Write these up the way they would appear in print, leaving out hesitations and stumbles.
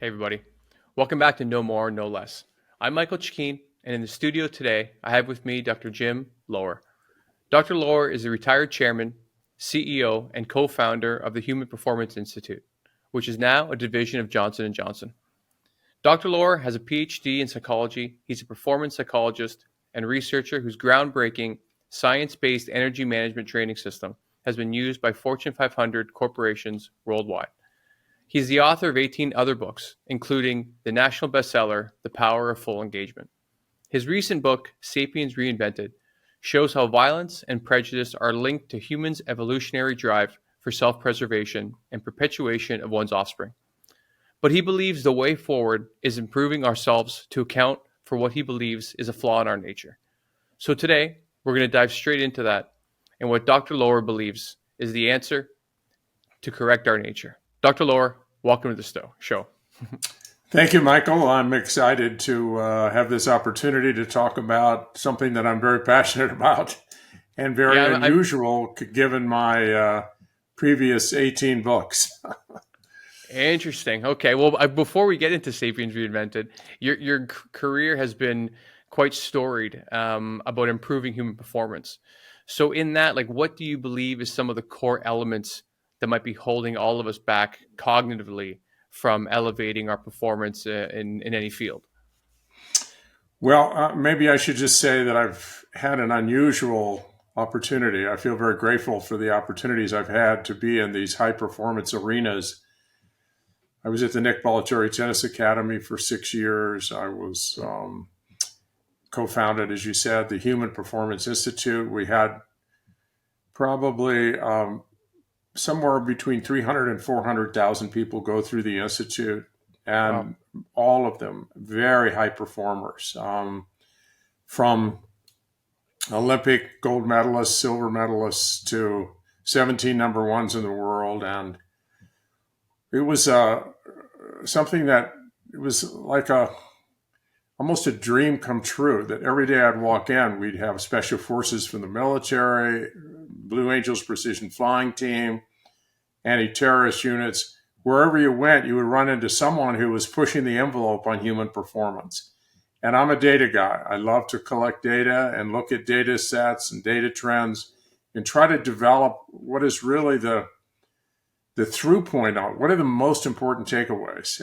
Hey, everybody. Welcome back to No More, No Less. I'm Michael Chikeen, and in the studio today, I have with me Dr. Jim Loehr. Dr. Loehr is a retired chairman, CEO, and co-founder of the Human Performance Institute, which is now a division of Johnson & Johnson. Dr. Loehr has a PhD in psychology. He's a performance psychologist and researcher whose groundbreaking science-based energy management training system has been used by Fortune 500 corporations worldwide. He's the author of 18 other books, including the national bestseller, The Power of Full Engagement. His recent book, Sapiens Reinvented, shows how violence and prejudice are linked to humans' evolutionary drive for self-preservation and perpetuation of one's offspring. But he believes the way forward is improving ourselves to account for what he believes is a flaw in our nature. So today, we're going to dive straight into that and what Dr. Loehr believes is the answer to correct our nature. Dr. Loehr, welcome to the show. Thank you, Michael. I'm excited to have this opportunity to talk about something that I'm very passionate about and very unusual given my previous 18 books. Interesting. Okay. Well, before we get into Sapiens Reinvented, your career has been quite storied about improving human performance. So in that, what do you believe is some of the core elements that might be holding all of us back cognitively from elevating our performance in any field? Well, maybe I should just say that I've had an unusual opportunity. I feel very grateful for the opportunities I've had to be in these high performance arenas. I was at the Nick Bollettieri Tennis Academy for 6 years. I was co-founded, as you said, the Human Performance Institute. We had probably somewhere between 300 and 400,000 people go through the Institute, and wow, all of them very high performers, from Olympic gold medalists, silver medalists to 17 number ones in the world. And it was something that it was like almost a dream come true, that every day I'd walk in, we'd have special forces from the military, Blue Angels precision flying team, anti-terrorist units. Wherever you went, you would run into someone who was pushing the envelope on human performance. And I'm a data guy. I love to collect data and look at data sets and data trends and try to develop what is really the through point on what are the most important takeaways.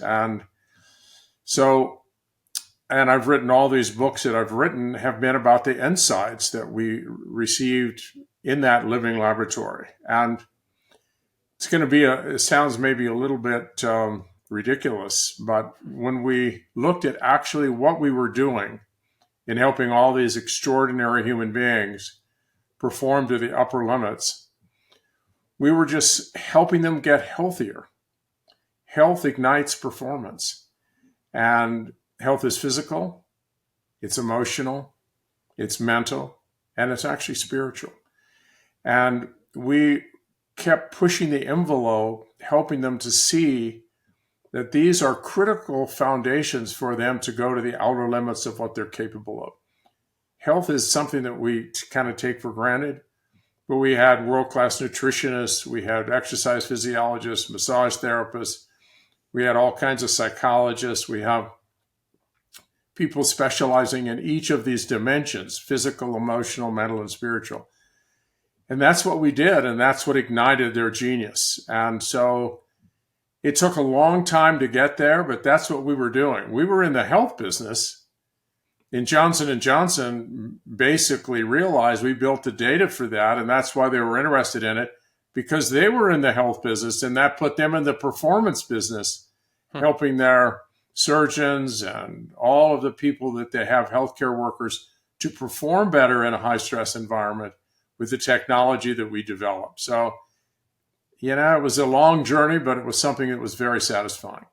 And I've written all these books that I've written have been about the insights that we received in that living laboratory. And it's going to be it sounds maybe a little bit ridiculous, but when we looked at actually what we were doing in helping all these extraordinary human beings perform to the upper limits, we were just helping them get healthier. Health ignites performance. And health is physical, it's emotional, it's mental, and it's actually spiritual. And we kept pushing the envelope, helping them to see that these are critical foundations for them to go to the outer limits of what they're capable of. Health is something that we kind of take for granted, but we had world-class nutritionists, we had exercise physiologists, massage therapists, we had all kinds of psychologists, we have people specializing in each of these dimensions, physical, emotional, mental, and spiritual. And that's what we did, and that's what ignited their genius. And so it took a long time to get there, but that's what we were doing. We were in the health business. And Johnson & Johnson basically realized we built the data for that, and that's why they were interested in it, because they were in the health business, and that put them in the performance business, helping their surgeons and all of the people that they have, healthcare workers, to perform better in a high-stress environment with the technology that we developed. So, it was a long journey, but it was something that was very satisfying.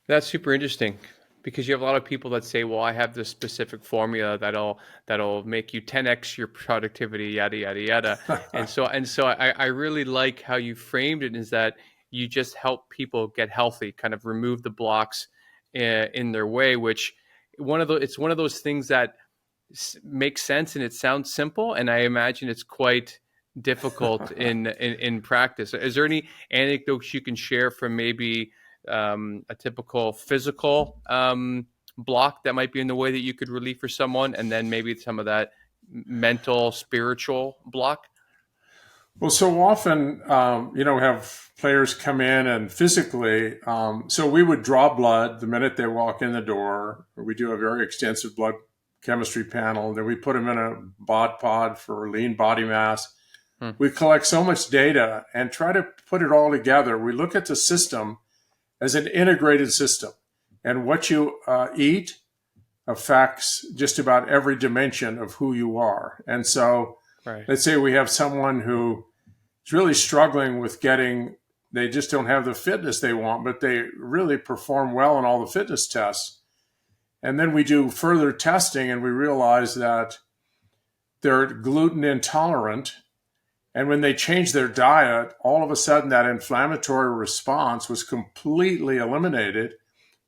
That's super interesting, because you have a lot of people that say, well, I have this specific formula that'll make you 10x your productivity, yada, yada, yada. and so I really like how you framed it, is that you just help people get healthy, kind of remove the blocks in their way, which it's one of those things that makes sense and it sounds simple. And I imagine it's quite difficult in practice. Is there any anecdotes you can share from maybe a typical physical block that might be in the way that you could relieve for someone, and then maybe some of that mental, spiritual block? Well, so often, we have players come in and physically, so we would draw blood the minute they walk in the door. We do a very extensive blood chemistry panel. Then we put them in a bod pod for lean body mass. Hmm. We collect so much data and try to put it all together. We look at the system as an integrated system, and what you eat affects just about every dimension of who you are. And so, Right. let's say we have someone who is really struggling with they just don't have the fitness they want, but they really perform well in all the fitness tests. And then we do further testing and we realize that they're gluten intolerant. And when they changed their diet, all of a sudden that inflammatory response was completely eliminated,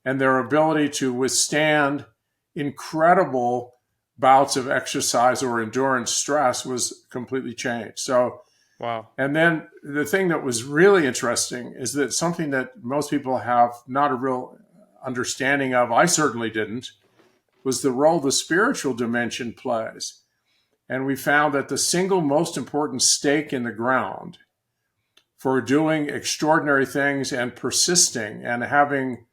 and their ability to withstand incredible bouts of exercise or endurance stress was completely changed. So, Wow. and then the thing that was really interesting is that something that most people have not a real understanding of, I certainly didn't, was the role the spiritual dimension plays. And we found that the single most important stake in the ground for doing extraordinary things and persisting and having,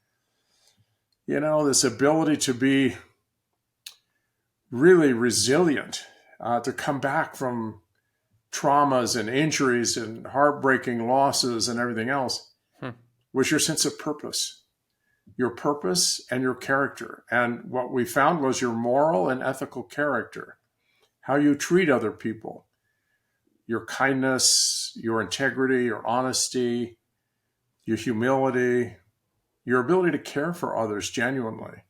this ability to be really resilient, to come back from traumas and injuries and heartbreaking losses and everything else, Hmm. was your sense of purpose, your purpose and your character. And what we found was your moral and ethical character, how you treat other people, your kindness, your integrity, your honesty, your humility, your ability to care for others genuinely.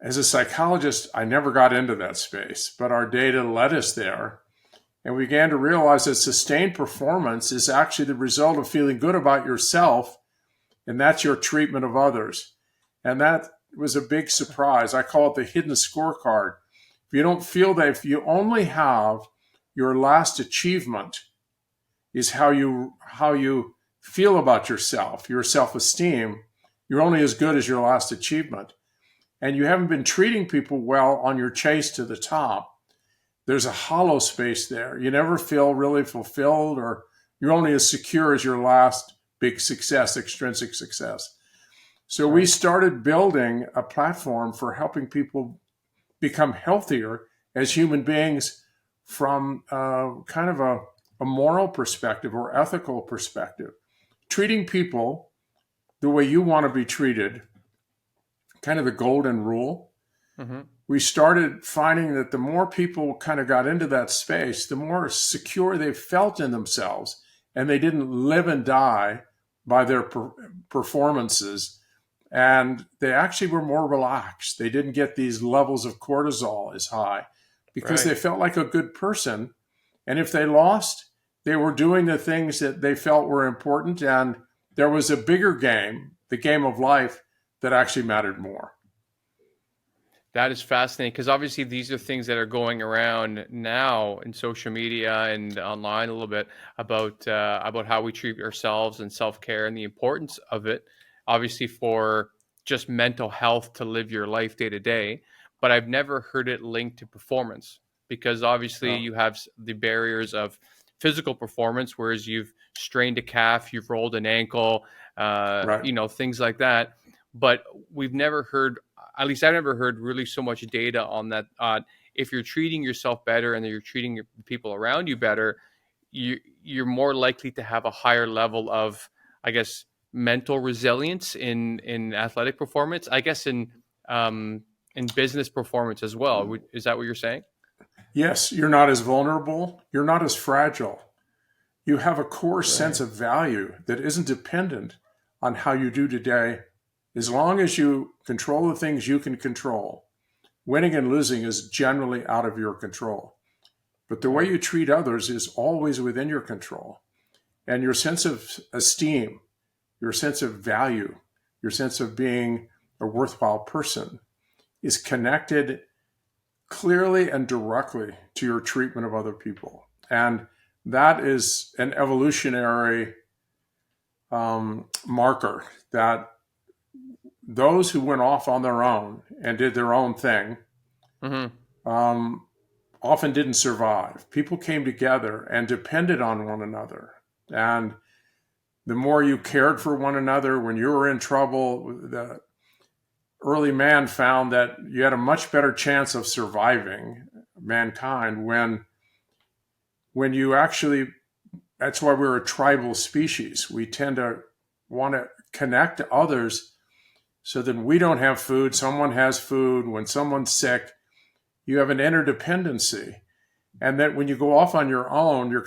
As a psychologist, I never got into that space, but our data led us there. And we began to realize that sustained performance is actually the result of feeling good about yourself, and that's your treatment of others. And that was a big surprise. I call it the hidden scorecard. If you don't feel that, if you only have your last achievement is how you feel about yourself, your self-esteem, you're only as good as your last achievement. And you haven't been treating people well on your chase to the top, there's a hollow space there. You never feel really fulfilled, or you're only as secure as your last big success, extrinsic success. So we started building a platform for helping people become healthier as human beings from kind of a moral perspective or ethical perspective, treating people the way you want to be treated, kind of the golden rule. Mm-hmm. We started finding that the more people kind of got into that space, the more secure they felt in themselves, and they didn't live and die by their performances. And they actually were more relaxed. They didn't get these levels of cortisol as high because Right. they felt like a good person. And if they lost, they were doing the things that they felt were important. And there was a bigger game, the game of life, that actually mattered more. That is fascinating because obviously these are things that are going around now in social media and online a little bit about how we treat ourselves and self-care and the importance of it, obviously for just mental health to live your life day to day. But I've never heard it linked to performance because obviously Uh, you have the barriers of physical performance, whereas you've strained a calf, you've rolled an ankle, right. things like that. But we've never heard, at least I've never heard really so much data on that. If you're treating yourself better and you're treating your people around you better, you're more likely to have a higher level of, I guess, mental resilience in athletic performance. I guess in business performance as well. Is that what you're saying? Yes, you're not as vulnerable. You're not as fragile. You have a core sense Right. of value that isn't dependent on how you do today. As long as you control the things you can control, winning and losing is generally out of your control. But the way Right. you treat others is always within your control. And your sense of esteem, your sense of value, your sense of being a worthwhile person is connected clearly and directly to your treatment of other people. And that is an evolutionary marker that those who went off on their own and did their own thing Mm-hmm. um, often didn't survive. People came together and depended on one another. And the more you cared for one another when you were in trouble, the early man found that you had a much better chance of surviving mankind when you actually, that's why we're a tribal species. We tend to want to connect to others so that we don't have food, someone has food. When someone's sick, you have an interdependency. And that when you go off on your own, you're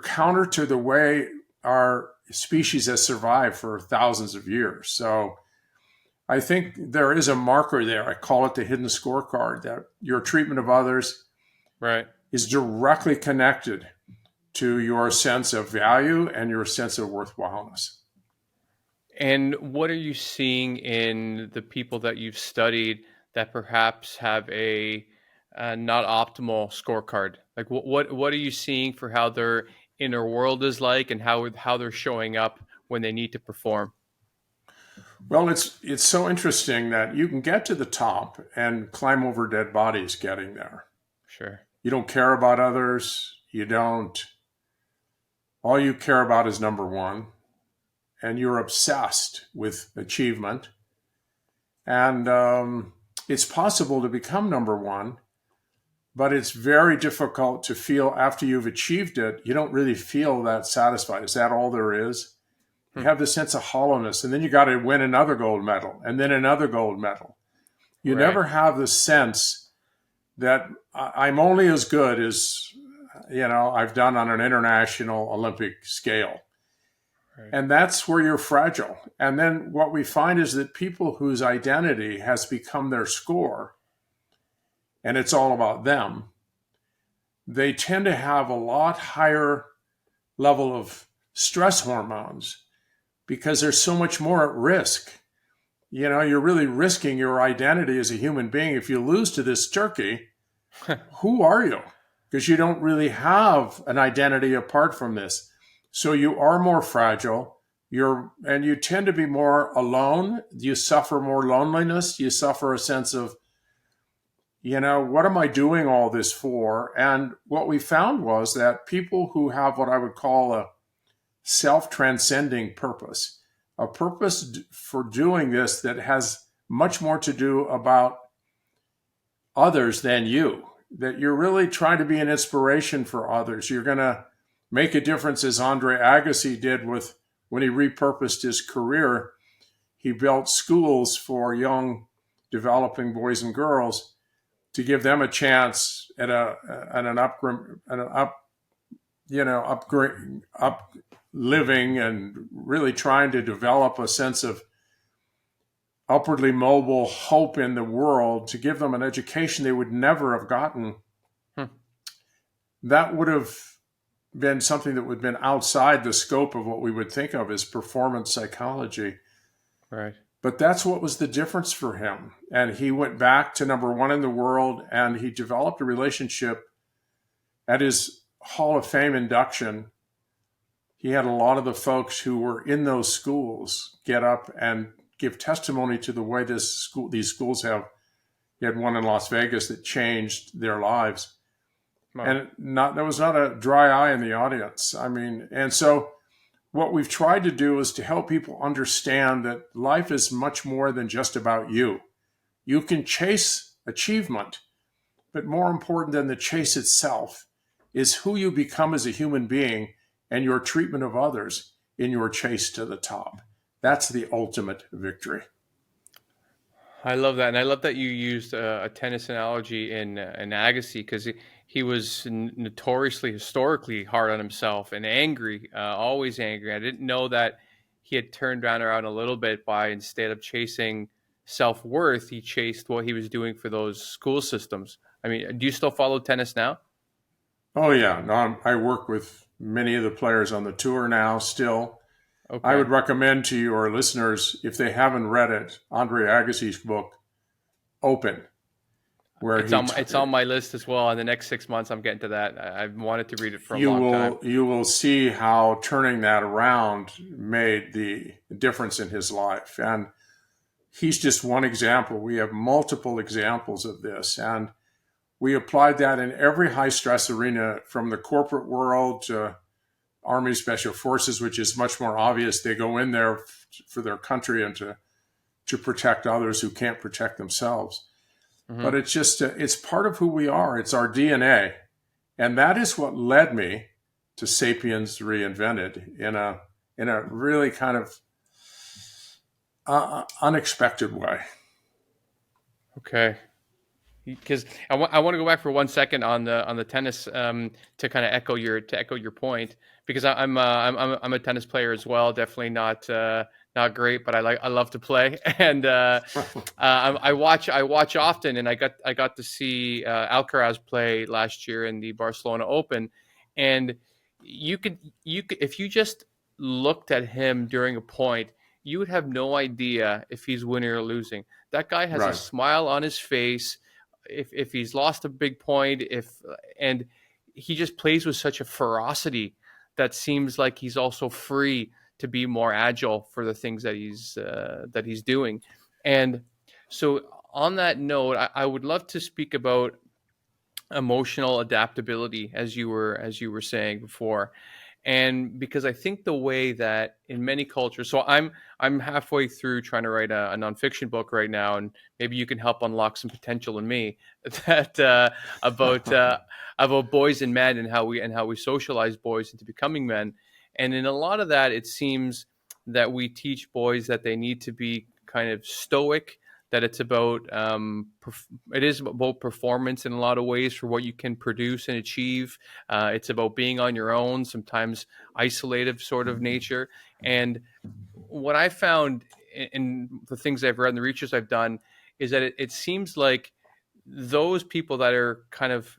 counter to the way our species has survived for thousands of years. So I think there is a marker there. I call it the hidden scorecard, that your treatment of others Right. is directly connected to your sense of value and your sense of worthwhileness. And what are you seeing in the people that you've studied that perhaps have a not optimal scorecard? Like what are you seeing for how their inner world is like and how they're showing up when they need to perform? Well, it's so interesting that you can get to the top and climb over dead bodies getting there. Sure. You don't care about others. You don't. All you care about is number one, and you're obsessed with achievement. And it's possible to become number one, but it's very difficult to feel after you've achieved it. You don't really feel that satisfied. Is that all there is? You Hmm. have this sense of hollowness, and then you got to win another gold medal and then another gold medal. You Right. never have the sense that I'm only as good as I've done on an international Olympic scale. Right. And that's where you're fragile. And then what we find is that people whose identity has become their score and it's all about them, they tend to have a lot higher level of stress hormones because there's so much more at risk. You're really risking your identity as a human being. If you lose to this turkey, who are you? Because you don't really have an identity apart from this. So you are more fragile. And you tend to be more alone. You suffer more loneliness. You suffer a sense of, what am I doing all this for? And what we found was that people who have what I would call a self-transcending purpose, a purpose for doing this that has much more to do about others than you, that you're really trying to be an inspiration for others. You're going to make a difference, as Andre Agassi did when he repurposed his career. He built schools for young developing boys and girls to give them a chance at upgrade, up living, and really trying to develop a sense of upwardly mobile hope in the world, to give them an education they would never have gotten. Hmm. That would have been something that would have been outside the scope of what we would think of as performance psychology. Right. But that's what was the difference for him. And he went back to number one in the world, and he developed a relationship at his Hall of Fame induction. He had a lot of the folks who were in those schools get up and give testimony to the way these schools have. He had one in Las Vegas that changed their lives. Wow. And there was not a dry eye in the audience. I mean, and so what we've tried to do is to help people understand that life is much more than just about you. You can chase achievement, but more important than the chase itself is who you become as a human being and your treatment of others in your chase to the top. That's the ultimate victory. I love that, and I love that you used a tennis analogy in Agassi because he was notoriously, historically hard on himself and angry, always angry. I didn't know that he had turned around a little bit by, instead of chasing self worth, he chased what he was doing for those school systems. I mean, do you still follow tennis now? Oh, yeah. No, I work with many of the players on the tour now still. I Okay. would recommend to your listeners, if they haven't read it, Andre Agassi's book, Open. where It's on my list as well. In the next 6 months, I'm getting to that. I've wanted to read it for a you long time. will see how turning that around made the difference in his life. And he's just one example. We have multiple examples of this, and we applied that in every high stress arena, from the corporate world to Army Special Forces, which is much more obvious. They go in there for their country and to protect others who can't protect themselves. Hmm. But it's just, it's part of who we are. It's our DNA. And that is what led me to Sapiens Reinvented in a really kind of unexpected way. Okay. Because I want to go back for 1 second on the tennis, to kind of echo your point, because I'm a tennis player as well. Definitely not great, but I love to play. And I watch often, and I got to see Alcaraz play last year in the Barcelona Open. And you could, if you just looked at him during a point, you would have no idea if he's winning or losing. That guy has a Right. smile on his face. If he's lost a big point, if and he just plays with such a ferocity that seems like he's also free to be more agile for the things that he's doing. And so, on that note, I would love to speak about emotional adaptability, as you were saying before. And because I think the way that in many cultures, so I'm halfway through trying to write a nonfiction book right now, and maybe you can help unlock some potential in me that about about boys and men, and how we socialize boys into becoming men. And in a lot of that, it seems that we teach boys that they need to be kind of stoic, that it's about it is about performance in a lot of ways for what you can produce and achieve. It's about being on your own, sometimes isolative sort of nature. And what I found in the things I've read and the research I've done is that it seems like those people that are kind of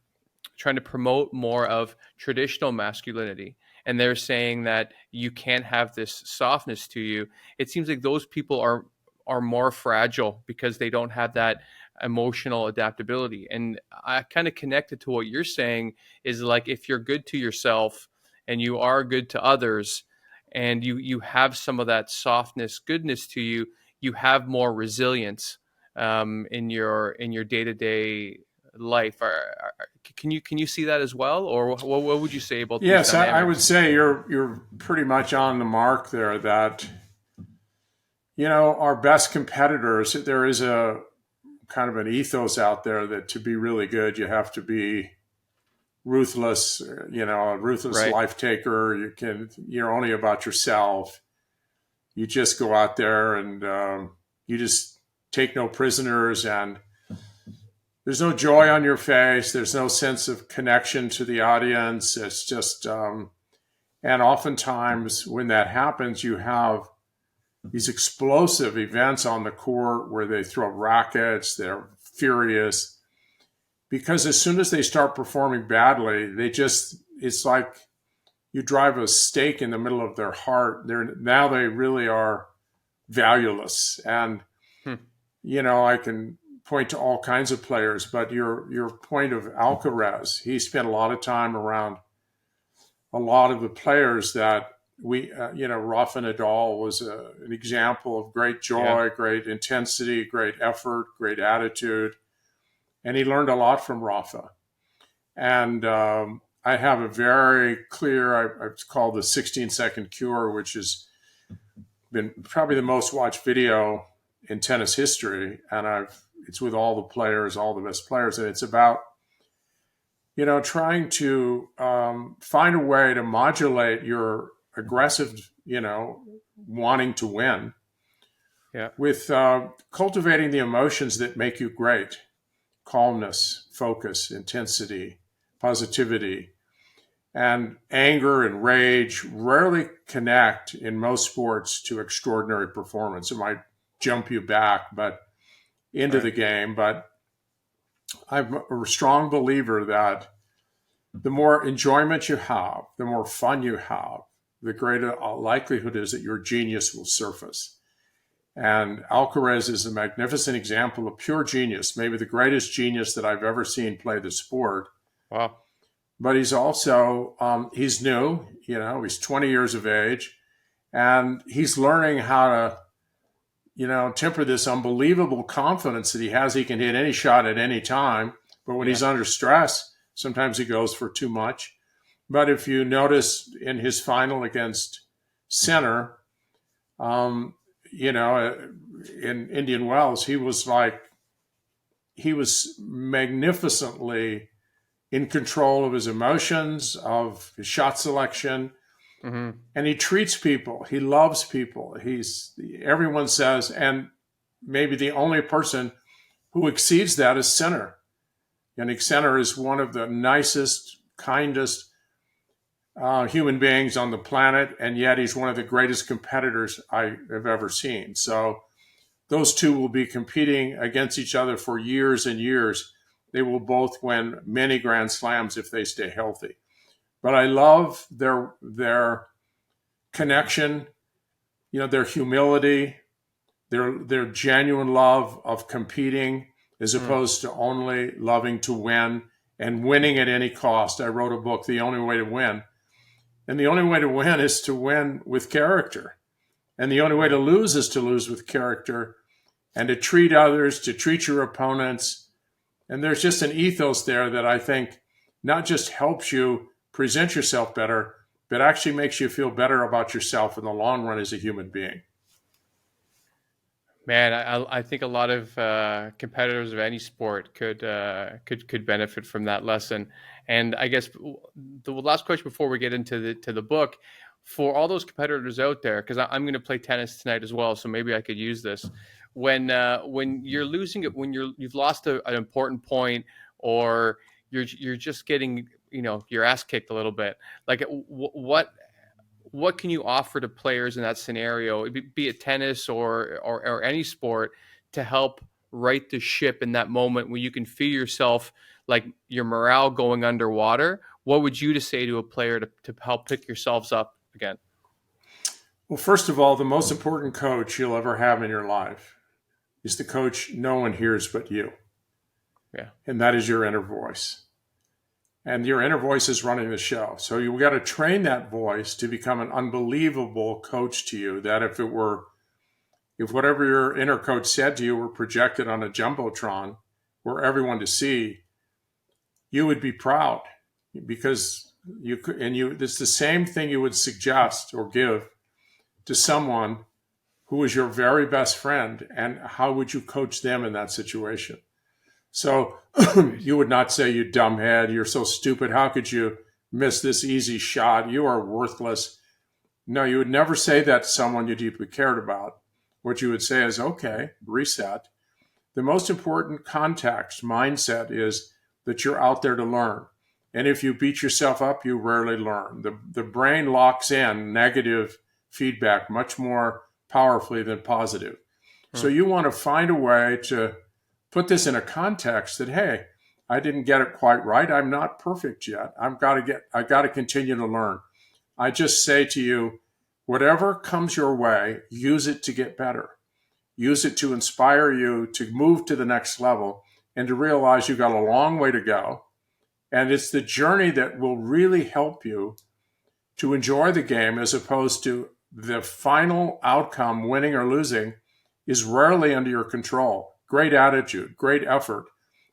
trying to promote more of traditional masculinity, and they're saying that you can't have this softness to you, it seems like those people are more fragile because they don't have that emotional adaptability. And I kind of connected to what you're saying, is like, if you're good to yourself and you are good to others, and you have some of that softness, goodness to you, you have more resilience in your day-to-day life. Can you see that as well, or what would you say about these Yes, I would dynamics? say you're pretty much on the mark there. That, our best competitors, there is a kind of an ethos out there that to be really good, you have to be ruthless, a ruthless Right. life taker. You're only about yourself. You just go out there and you just take no prisoners, and there's no joy on your face. There's no sense of connection to the audience. It's just, and oftentimes when that happens, you have these explosive events on the court where they throw rackets, they're furious, because as soon as they start performing badly, it's like you drive a stake in the middle of their heart. They really are valueless. And, Hmm. I can point to all kinds of players, but your point of Alcaraz, he spent a lot of time around a lot of the players that Rafa Nadal was an example of great Yeah. joy, great intensity, great effort, great attitude. And he learned a lot from Rafa. And I have a very clear, it's called the 16-second cure, which has been probably the most watched video in tennis history. And it's with all the players, all the best players. And it's about, trying to find a way to modulate your aggressive, wanting to win Yeah. with cultivating the emotions that make you great: calmness, focus, intensity, positivity. And anger and rage rarely connect in most sports to extraordinary performance. It might jump you back, but into Right. the game. But I'm a strong believer that the more enjoyment you have, the more fun you have, the greater likelihood is that your genius will surface. And Alcaraz is a magnificent example of pure genius, maybe the greatest genius that I've ever seen play the sport. Wow. But he's also, he's new, he's 20 years of age, and he's learning how to, temper this unbelievable confidence that he has. He can hit any shot at any time. But when Yeah. he's under stress, sometimes he goes for too much. But if you notice in his final against Sinner, um, in Indian Wells, he was magnificently in control of his emotions, of his shot selection, Mm-hmm. and he treats people. He loves people. Everyone says, and maybe the only person who exceeds that is Sinner. Yannick Sinner is one of the nicest, kindest human beings on the planet, and yet he's one of the greatest competitors I have ever seen. So those two will be competing against each other for years and years. They will both win many Grand Slams if they stay healthy. But I love their connection, their humility, their genuine love of competing as Mm. opposed to only loving to win and winning at any cost. I wrote a book, The Only Way to Win. And the only way to win is to win with character. And the only way to lose is to lose with character and to treat others, to treat your opponents. And there's just an ethos there that I think not just helps you present yourself better, but actually makes you feel better about yourself in the long run as a human being. Man, I think a lot of competitors of any sport could benefit from that lesson. And I guess the last question before we get into the book, for all those competitors out there, because I'm going to play tennis tonight as well, so maybe I could use this. When you're losing it, when you've lost an important point, or you're just getting your ass kicked a little bit, like what can you offer to players in that scenario, be it tennis or any sport, to help right the ship in that moment when you can feel yourself like your morale going underwater? What would you to say to a player to help pick yourselves up again? Well, first of all, the most important coach you'll ever have in your life is the coach no one hears but you. Yeah. And that is your inner voice. And your inner voice is running the show. So you got to train that voice to become an unbelievable coach to you, that if whatever your inner coach said to you were projected on a jumbotron for everyone to see, you would be proud, because it's the same thing you would suggest or give to someone who is your very best friend. And how would you coach them in that situation? So Right. you would not say, "You dumbhead, you're so stupid. How could you miss this easy shot? You are worthless." No, you would never say that to someone you deeply cared about. What you would say is, "Okay, reset." The most important context mindset is that you're out there to learn. And if you beat yourself up, you rarely learn. The brain locks in negative feedback much more powerfully than positive. So Hmm. you want to find a way to put this in a context that, hey, I didn't get it quite right. I'm not perfect yet. I got to continue to learn. I just say to you, whatever comes your way, use it to get better. Use it to inspire you to move to the next level and to realize you've got a long way to go. And it's the journey that will really help you to enjoy the game, as opposed to the final outcome, winning or losing, is rarely under your control. Great attitude, great effort,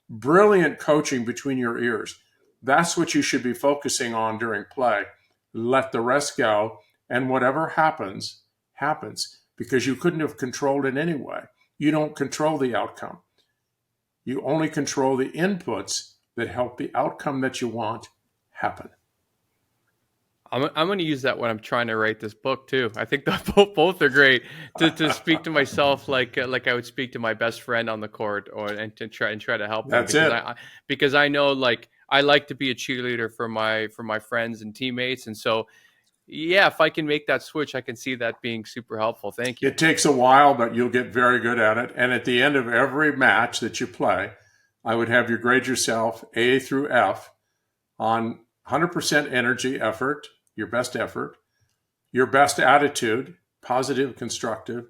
brilliant coaching between your ears. That's what you should be focusing on during play. Let the rest go, and whatever happens, happens, because you couldn't have controlled it anyway. You don't control the outcome. You only control the inputs that help the outcome that you want happen. I'm going to use that when I'm trying to write this book too. I think that both are great to speak to myself like I would speak to my best friend on the court, or and to try to help them, That's it. because I know, like, I like to be a cheerleader for my friends and teammates. And so, yeah, if I can make that switch, I can see that being super helpful. Thank you. It takes a while, but you'll get very good at it. And at the end of every match that you play, I would have you grade yourself A through F on 100% energy, effort, your best attitude, positive, constructive,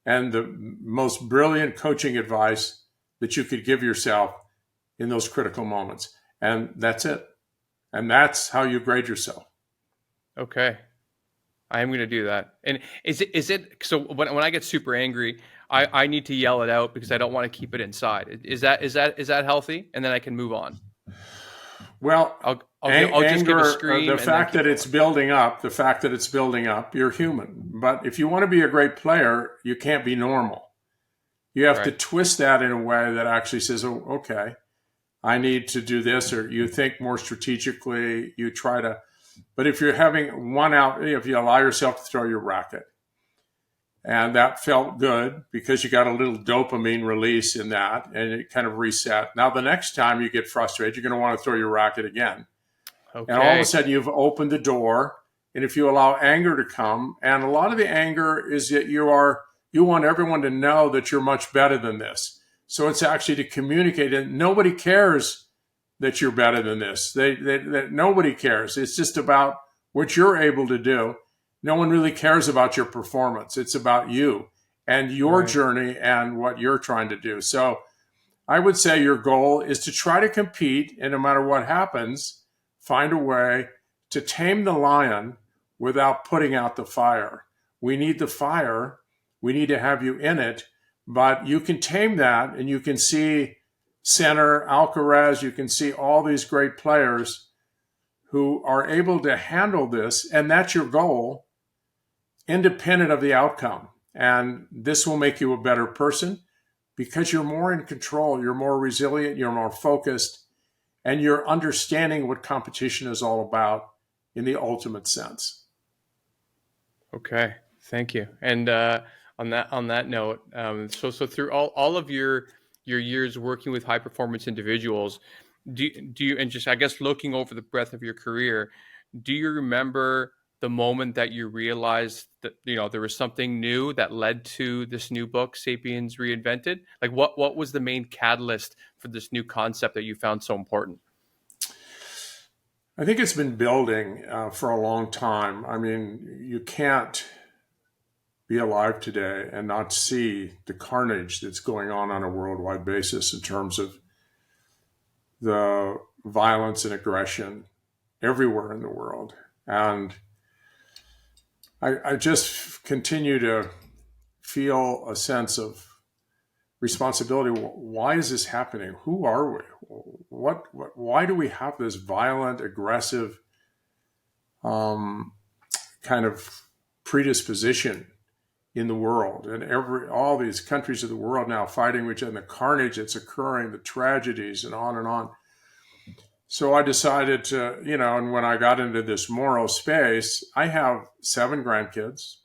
and the most brilliant coaching advice that you could give yourself in those critical moments. And that's it. And that's how you grade yourself. Okay. I am going to do that. And is it so when I get super angry, I need to yell it out because I don't want to keep it inside. Is that healthy? And then I can move on. Well, I'll just give a anger, scream the and then fact keep that it's going. building up, you're human. But if you want to be a great player, you can't be normal. You have to Right. twist that in a way that actually says, oh, okay, I need to do this, or you think more strategically, you try to. But if you're having one out, if you allow yourself to throw your racket, and that felt good because you got a little dopamine release in that and it kind of reset. Now, the next time you get frustrated, you're going to want to throw your racket again. And all of a Okay. sudden, you've opened the door. And if you allow anger to come, and a lot of the anger is that you want everyone to know that you're much better than this. So it's actually to communicate, and nobody cares that you're better than this. That nobody cares. It's just about what you're able to do. No one really cares about your performance. It's about you and your Right. journey and what you're trying to do. So I would say your goal is to try to compete, and no matter what happens, find a way to tame the lion without putting out the fire. We need the fire. We need to have you in it, but you can tame that, and you can see Center, Alcaraz, you can see all these great players who are able to handle this, and that's your goal, independent of the outcome. And this will make you a better person because you're more in control, you're more resilient, you're more focused, and you're understanding what competition is all about in the ultimate sense. Okay. Thank you. And on that note, so through all of your years working with high performance individuals, do you, and just I guess looking over the breadth of your career, do you remember the moment that you realized that there was something new that led to this new book, Sapiens Reinvented? Like what was the main catalyst for this new concept that you found so important? I think it's been building for a long time. I mean, you can't be alive today and not see the carnage that's going on a worldwide basis in terms of the violence and aggression everywhere in the world. And I just continue to feel a sense of responsibility. Why is this happening? Who are we? Why do we have this violent, aggressive um, kind of predisposition in the world? And all these countries of the world now fighting with each other, and the carnage that's occurring, the tragedies, and on and on. So I decided to, and when I got into this moral space, I have 7 grandkids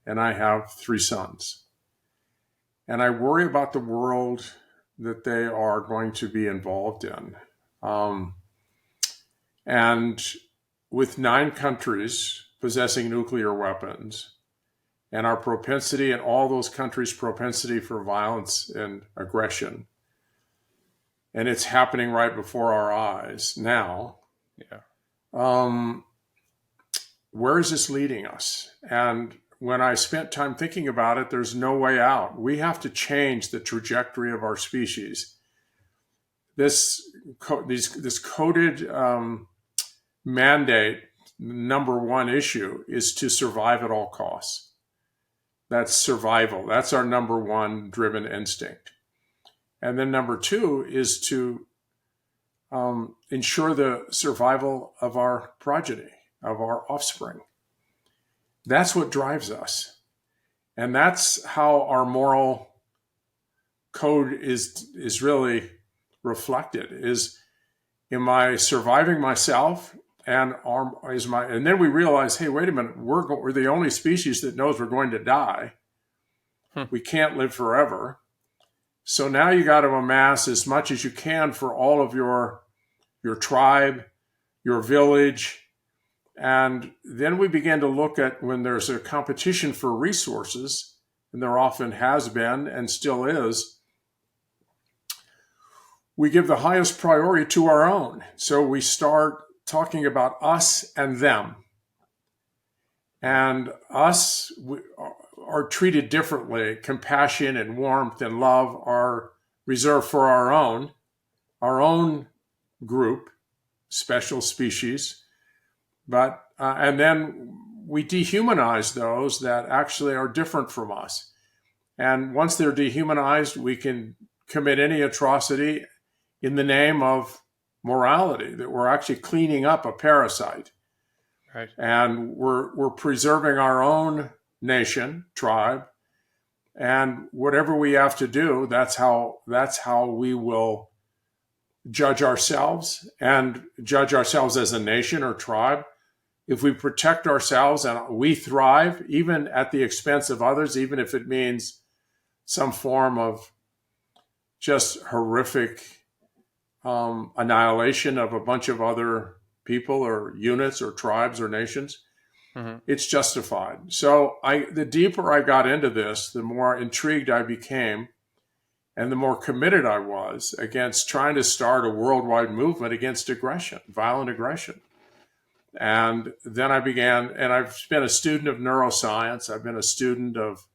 and I have 3 sons. And I worry about the world that they are going to be involved in. Um, and with 9 countries possessing nuclear weapons, and our propensity in all those countries' propensity for violence and aggression, and it's happening right before our eyes now. Yeah. Um, where is this leading us? And when I spent time thinking about it, there's no way out. We have to change the trajectory of our species. This coded mandate, number one issue, is to survive at all costs. That's survival. That's our number one driven instinct. And then number 2 is to ensure the survival of our progeny, of our offspring. That's what drives us. And that's how our moral code is really reflected. Am I surviving myself? And then we realize, hey, wait a minute, we're the only species that knows we're going to die. We can't live forever. So now you got to amass as much as you can for all of your tribe, your village. And then we begin to look at when there's a competition for resources, and there often has been and still is, we give the highest priority to our own. So we start talking about us and them. And us, are treated differently. Compassion and warmth and love are reserved for our own group, special species. But and then we dehumanize those that actually are different from us. And once they're dehumanized, we can commit any atrocity in the name of morality, that we're actually cleaning up a parasite. Right. And we're preserving our own nation, tribe, and whatever we have to do, that's how we will judge ourselves and judge ourselves as a nation or tribe. If we protect ourselves and we thrive, even at the expense of others, even if it means some form of just horrific annihilation of a bunch of other people or units or tribes or nations, it's justified. So the deeper I got into this, the more intrigued I became and the more committed I was against trying to start a worldwide movement against aggression, violent aggression. And then I began, and I've been a student of neuroscience. I've been a student of,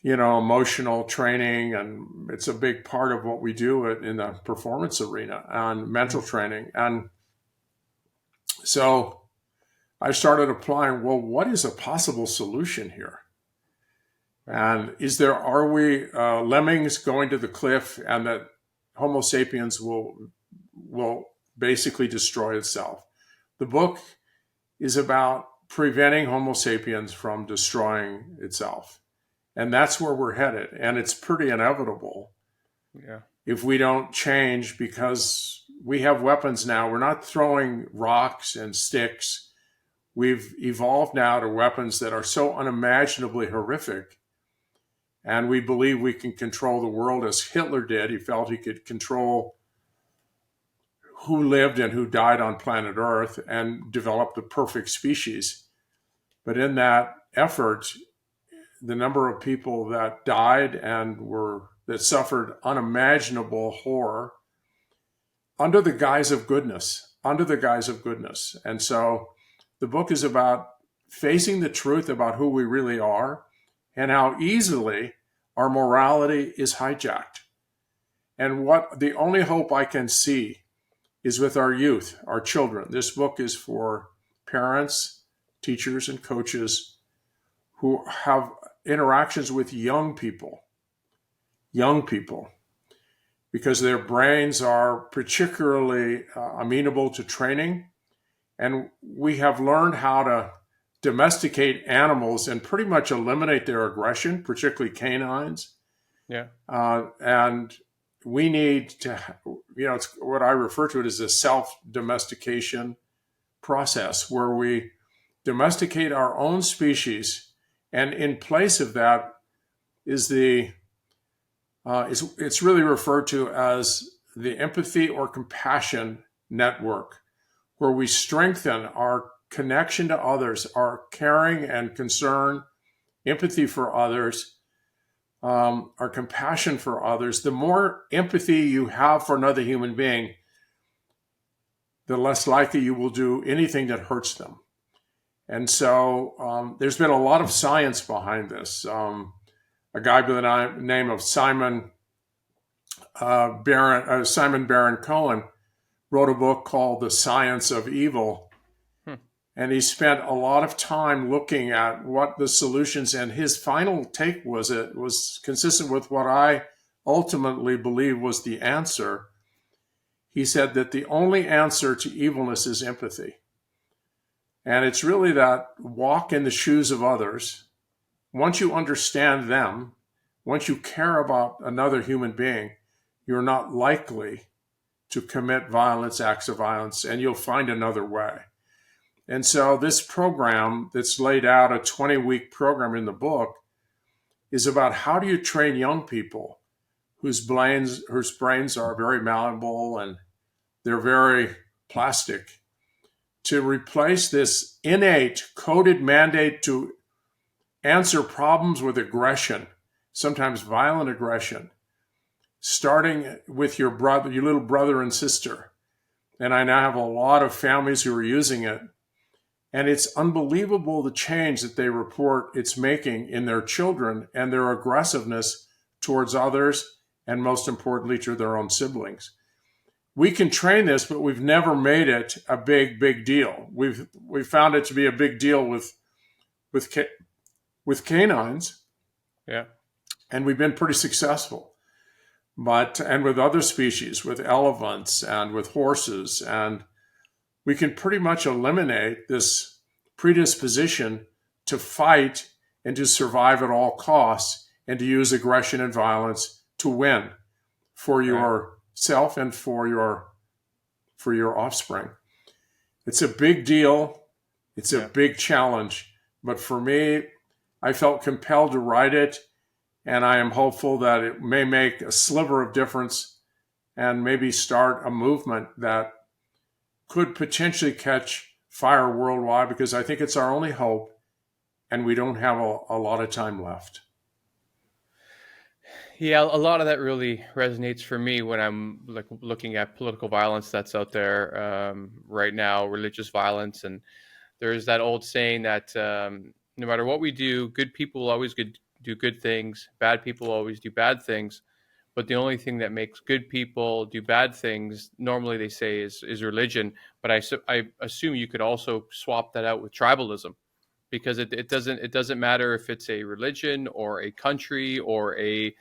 emotional training, and it's a big part of what we do in the performance arena and mental training. And so I started applying, well, what is a possible solution here? And are we lemmings going to the cliff, and that Homo sapiens will basically destroy itself? The book is about preventing Homo sapiens from destroying itself. And that's where we're headed. And it's pretty inevitable if we don't change, because we have weapons now. We're not throwing rocks and sticks. We've evolved now to weapons that are so unimaginably horrific. And we believe we can control the world as Hitler did. He felt he could control who lived and who died on planet Earth and develop the perfect species. But in that effort, the number of people that died and that suffered unimaginable horror under the guise of goodness. And so the book is about facing the truth about who we really are and how easily our morality is hijacked. And what the only hope I can see is with our youth, our children. This book is for parents, teachers, and coaches who have interactions with young people, because their brains are particularly amenable to training. And we have learned how to domesticate animals and pretty much eliminate their aggression, particularly canines. Yeah. And we need to, it's what I refer to it as a self-domestication process, where we domesticate our own species. And in place of that is it's really referred to as the empathy or compassion network, where we strengthen our connection to others, our caring and concern, empathy for others, our compassion for others. The more empathy you have for another human being, the less likely you will do anything that hurts them. And so there's been a lot of science behind this. A guy by the name of Simon Baron Cohen wrote a book called The Science of Evil. And he spent a lot of time looking at what the solutions, and his final take was it was consistent with what I ultimately believe was the answer. He said that the only answer to evilness is empathy. And it's really that walk in the shoes of others. Once you understand them, once you care about another human being, you're not likely to commit acts of violence, and you'll find another way. And so this program that's laid out, a 20-week program in the book, is about how do you train young people whose brains are very malleable and they're very plastic, to replace this innate coded mandate to answer problems with aggression, sometimes violent aggression, starting with your little brother and sister. And I now have a lot of families who are using it. And it's unbelievable the change that they report it's making in their children and their aggressiveness towards others, and most importantly, to their own siblings. We can train this, but we've never made it a big deal. We've found it to be a big deal with with canines, Yeah. and we've been pretty successful. But and with other species, with elephants and with horses, and we can pretty much eliminate this predisposition to fight and to survive at all costs and to use aggression and violence to win for Right. yourself and for your offspring. It's a big deal. It's a Yeah. big challenge. But for me, I felt compelled to write it, and I am hopeful that it may make a sliver of difference and maybe start a movement that could potentially catch fire worldwide, because I think it's our only hope, and we don't have a lot of time left. Yeah, a lot of that really resonates for me when I'm like looking at political violence that's out there right now, religious violence, and there's that old saying that no matter what we do, good people will always do good things, bad people will always do bad things. But the only thing that makes good people do bad things, normally they say, is religion. But I assume you could also swap that out with tribalism, because it doesn't matter if it's a religion or a country or a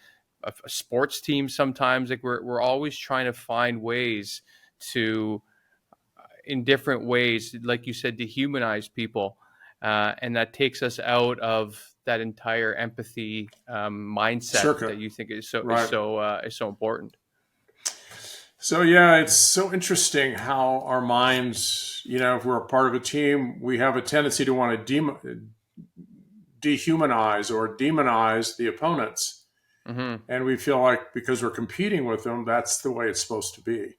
sports team. Sometimes like we're always trying to find ways to, in different ways, like you said, dehumanize people, and that takes us out of that entire empathy mindset that Circuit, you think is so is right? so is so important. So yeah, it's so interesting how our minds, if we're a part of a team, we have a tendency to want to dehumanize or demonize the opponents, Hmm. and we feel like because we're competing with them, that's the way it's supposed to be.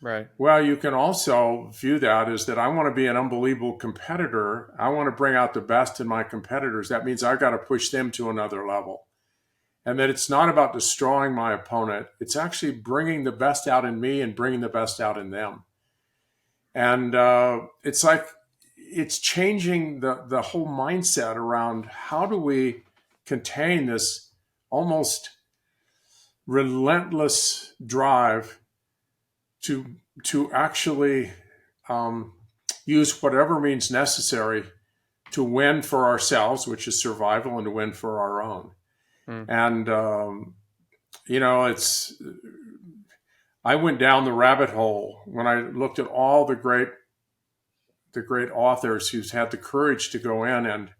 Right. Well, you can also view that as that I want to be an unbelievable competitor. I want to bring out the best in my competitors. That means I've got to push them to another level. And that it's not about destroying my opponent. It's actually bringing the best out in me and bringing the best out in them. And it's like it's changing the whole mindset around how do we contain this almost relentless drive to actually um, use whatever means necessary to win for ourselves, which is survival, and to win for our own. Mm. And it's I went down the rabbit hole when I looked at all the great authors who's had the courage to go in and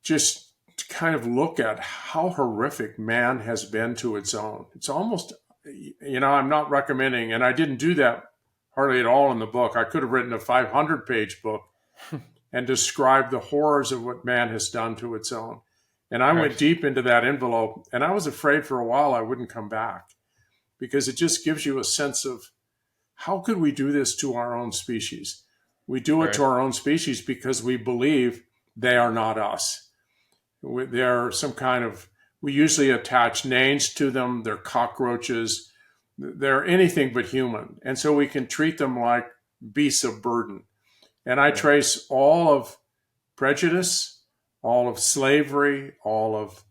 just to kind of look at how horrific man has been to its own. It's almost, I'm not recommending, and I didn't do that hardly at all in the book. I could have written a 500-page book and described the horrors of what man has done to its own. And I went Right. deep into that envelope, and I was afraid for a while I wouldn't come back, because it just gives you a sense of how could we do this to our own species? We do it Right. to our own species because we believe they are not us. They're some kind of, we usually attach names to them. They're cockroaches. They're anything but human. And so we can treat them like beasts of burden. And I Right. trace all of prejudice, all of slavery, all of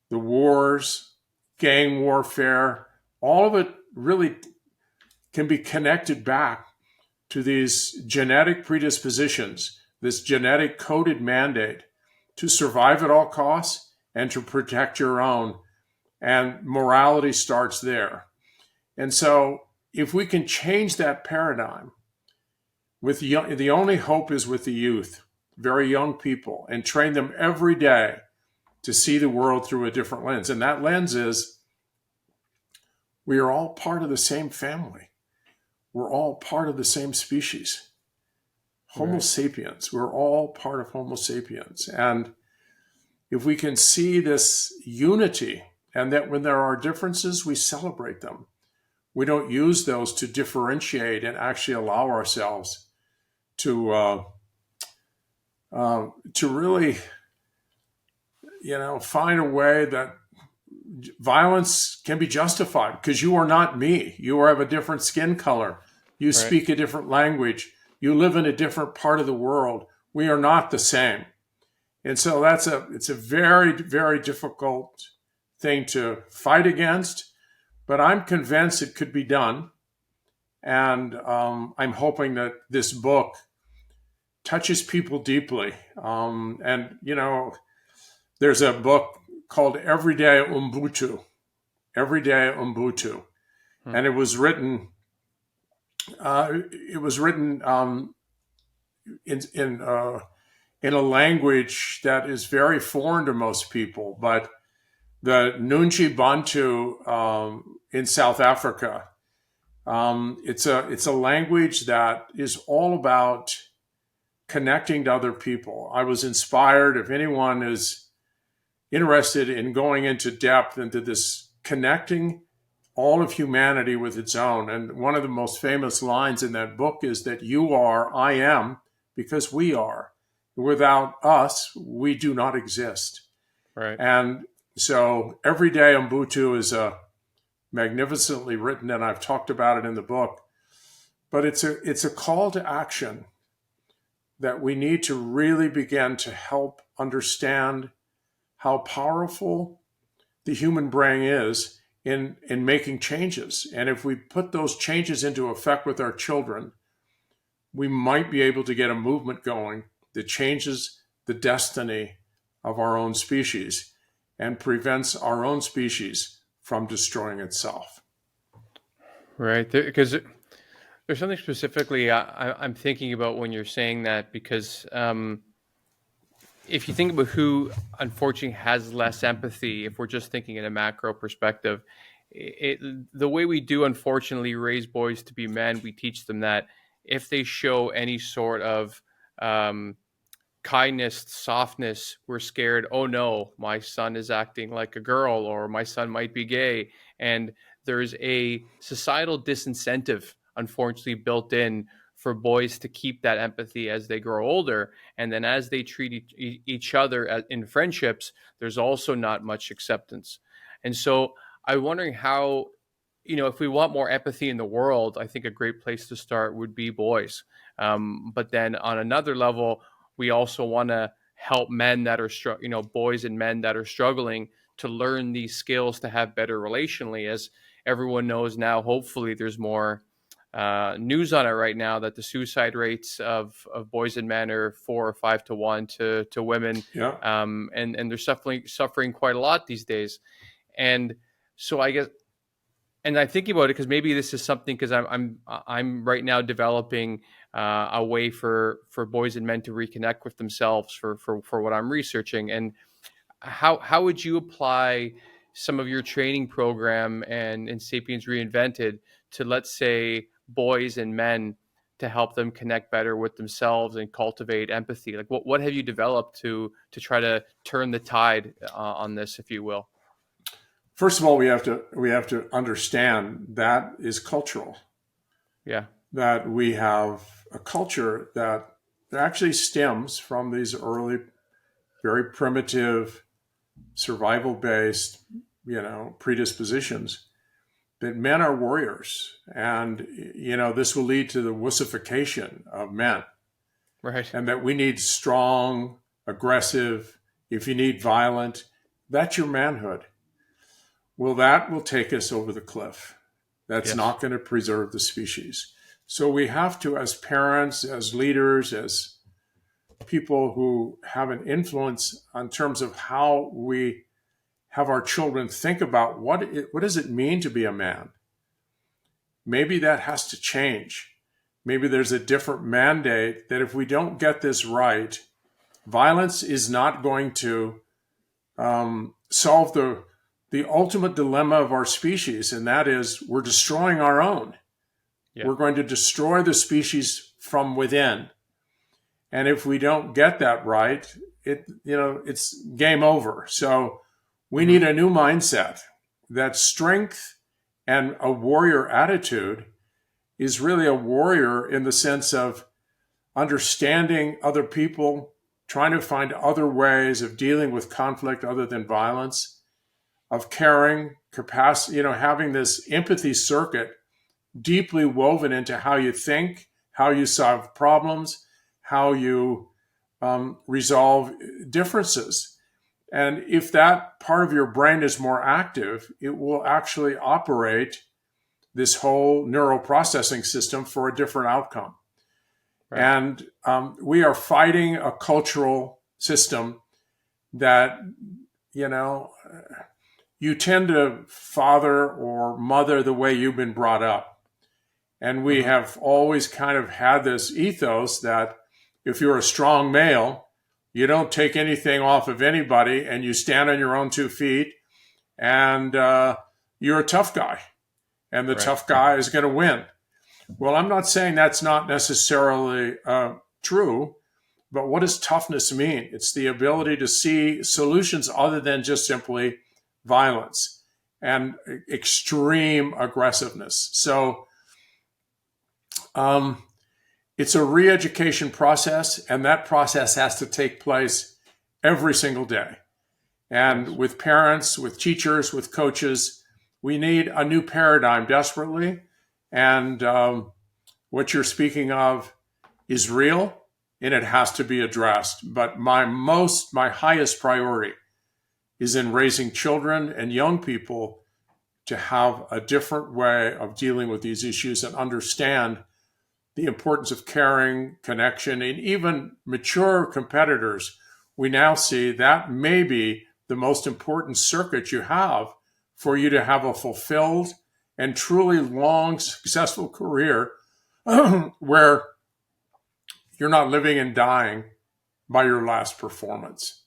the wars, gang warfare, all of it really can be connected back to these genetic predispositions, this genetic coded mandate to survive at all costs and to protect your own. And morality starts there. And so, if we can change that paradigm, the only hope is with the youth, very young people, and train them every day to see the world through a different lens. And that lens is we are all part of the same family. We're all part of the same species. Homo Right. sapiens. We're all part of Homo sapiens. And if we can see this unity, and that when there are differences, we celebrate them. We don't use those to differentiate and actually allow ourselves to really, find a way that violence can be justified because you are not me. You have a different skin color. You Right. speak a different language. You live in a different part of the world. We are not the same. And so it's a very, very difficult thing to fight against, but I'm convinced it could be done. And I'm hoping that this book touches people deeply. And, there's a book called Everyday Ubuntu. Hmm. And it was written in a language that is very foreign to most people, but the Nunchi Bantu in South Africa. It's a language that is all about connecting to other people. I was inspired. If anyone is interested in going into depth into this connecting all of humanity with its own, and one of the most famous lines in that book is that you are, I am, because we are. Without us, we do not exist. Right. And so Everyday Ubuntu is a magnificently written, and I've talked about it in the book. But it's a call to action that we need to really begin to help understand how powerful the human brain is in making changes. And if we put those changes into effect with our children, we might be able to get a movement going that changes the destiny of our own species and prevents our own species from destroying itself. Right. Because there's something specifically I'm thinking about when you're saying that, because if you think about who unfortunately has less empathy, if we're just thinking in a macro perspective, the way we do unfortunately raise boys to be men, we teach them that if they show any sort of um, kindness, softness, we're scared. Oh no, my son is acting like a girl, or my son might be gay. And there's a societal disincentive, unfortunately, built in for boys to keep that empathy as they grow older. And then as they treat each other in friendships, there's also not much acceptance. And so I'm wondering how, if we want more empathy in the world, I think a great place to start would be boys. But then on another level, we also want to help men that are boys and men that are struggling to learn these skills to have better relationally. As everyone knows now, hopefully there's more news on it right now that the suicide rates of boys and men are 4 or 5 to 1 to women, Yeah. and they're suffering quite a lot these days. And so I guess, and I'm thinking about it because maybe this is something, because I'm right now developing a way for boys and men to reconnect with themselves for what I'm researching. And how would you apply some of your training program and in Sapiens Reinvented to, let's say, boys and men, to help them connect better with themselves and cultivate empathy? Like what have you developed to try to turn the tide on this, if you will? First of all, we have to understand that is cultural. Yeah. That we have a culture that actually stems from these early, very primitive, survival-based, predispositions. That men are warriors, and this will lead to the wussification of men, Right. and that we need strong, aggressive. If you need violent, that's your manhood. Well, that will take us over the cliff. That's Yes. not going to preserve the species. So we have to, as parents, as leaders, as people who have an influence in terms of how we have our children think about what does it mean to be a man. Maybe that has to change. Maybe there's a different mandate that if we don't get this right, violence is not going to solve the ultimate dilemma of our species, and that is we're destroying our own. Yeah. We're going to destroy the species from within. And if we don't get that right, it's game over. So we Hmm. need a new mindset. That strength and a warrior attitude is really a warrior in the sense of understanding other people, trying to find other ways of dealing with conflict other than violence, of caring, capacity, having this empathy circuit deeply woven into how you think, how you solve problems, how you resolve differences. And if that part of your brain is more active, it will actually operate this whole neural processing system for a different outcome. Right. And we are fighting a cultural system that, you know, you tend to father or mother the way you've been brought up. And we Hmm. have always kind of had this ethos that if you're a strong male, you don't take anything off of anybody and you stand on your own 2 feet and you're a tough guy and the Right. tough guy is going to win. Well, I'm not saying that's not necessarily true, but what does toughness mean? It's the ability to see solutions other than just simply violence and extreme aggressiveness. So um, it's a re education process, and that process has to take place every single day. And Yes. with parents, with teachers, with coaches, we need a new paradigm desperately. And what you're speaking of is real and it has to be addressed. But my highest priority is in raising children and young people to have a different way of dealing with these issues and understand the importance of caring, connection, and even mature competitors. We now see that may be the most important circuit you have for you to have a fulfilled and truly long, successful career where you're not living and dying by your last performance.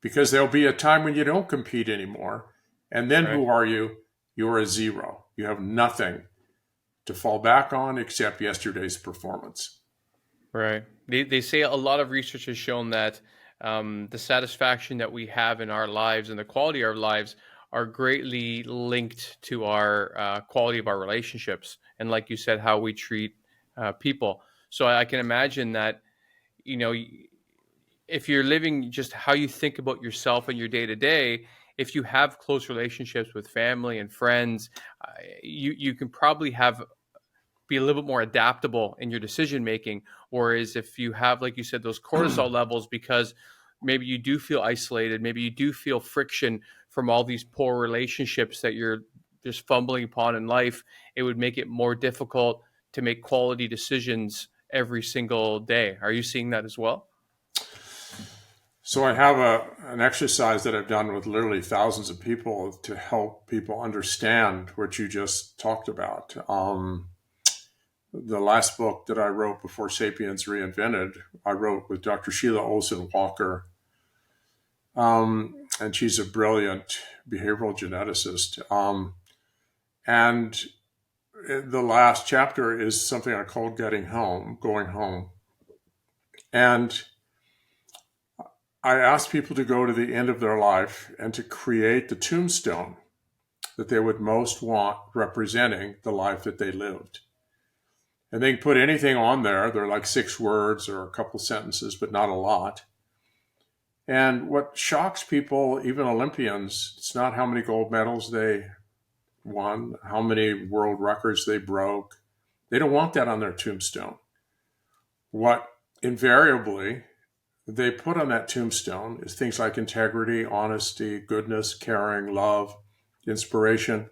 Because there'll be a time when you don't compete anymore. And then Right. who are you? You're a zero. You have nothing to fall back on except yesterday's performance. Right. They say a lot of research has shown that the satisfaction that we have in our lives and the quality of our lives are greatly linked to our quality of our relationships. And like you said, how we treat people. So I can imagine that, you know, if you're living just how you think about yourself and your day to day, if you have close relationships with family and friends, you can probably have be a little bit more adaptable in your decision making. Whereas if you have, like you said, those cortisol levels, because maybe you do feel isolated, maybe you do feel friction from all these poor relationships that you're just fumbling upon in life, it would make it more difficult to make quality decisions every single day. Are you seeing that as well? So I have an exercise that I've done with literally thousands of people to help people understand what you just talked about. The last book that I wrote before Sapiens Reinvented, I wrote with Dr. Sheila Olson Walker, and she's a brilliant behavioral geneticist. And the last chapter is something I called Getting Home, Going Home. And I asked people to go to the end of their life and to create the tombstone that they would most want representing the life that they lived. And they can put anything on there. They're like 6 words or a couple sentences, but not a lot. And what shocks people, even Olympians, it's not how many gold medals they won, how many world records they broke. They don't want that on their tombstone. What invariably they put on that tombstone is things like integrity, honesty, goodness, caring, love, inspiration.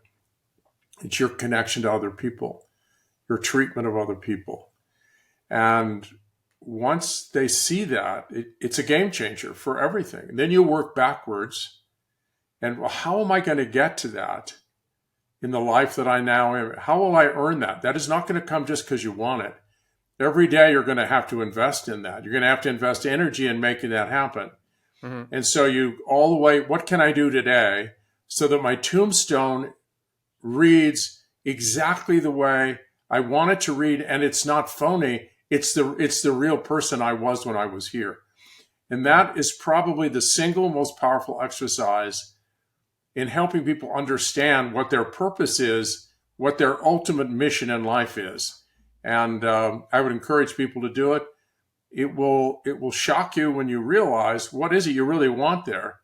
It's your connection to other people, your treatment of other people. And once they see that, it's a game changer for everything. And then you work backwards. And well, how am I going to get to that in the life that I now am? How will I earn that? That is not going to come just because you want it. Every day you're going to have to invest in that. You're going to have to invest energy in making that happen. Hmm. And so you all the way, what can I do today so that my tombstone reads exactly the way I want it to read, and it's not phony. It's the real person I was when I was here. And Right. that is probably the single most powerful exercise in helping people understand what their purpose is, what their ultimate mission in life is. And I would encourage people to do it. It will shock you when you realize what is it you really want there,